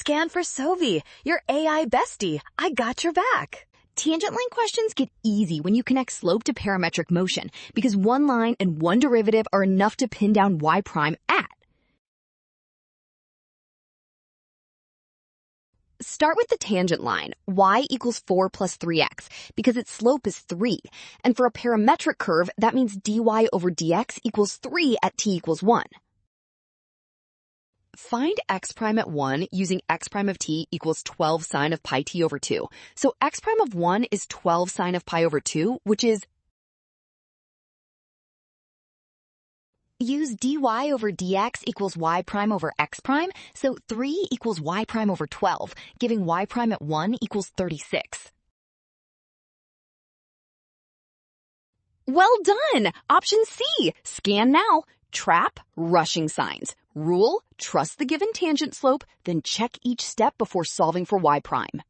Scan for Sovi, your AI bestie. I got your back. Tangent line questions get easy when you connect slope to parametric motion because one line and one derivative are enough to pin down y prime at. Start with the tangent line, y equals 4 plus 3x, because its slope is 3. And for a parametric curve, that means dy over dx equals 3 at t equals 1. Find x prime at 1 using x prime of t equals 12 sine of pi t over 2. So x prime of 1 is 12 sine of pi over 2, which is... Use dy over dx equals y prime over x prime, so 3 equals y prime over 12, giving y prime at 1 equals 36. Well done! Option C, scan now. Trap, rushing signs. Rule, trust the given tangent slope, then check each step before solving for y prime.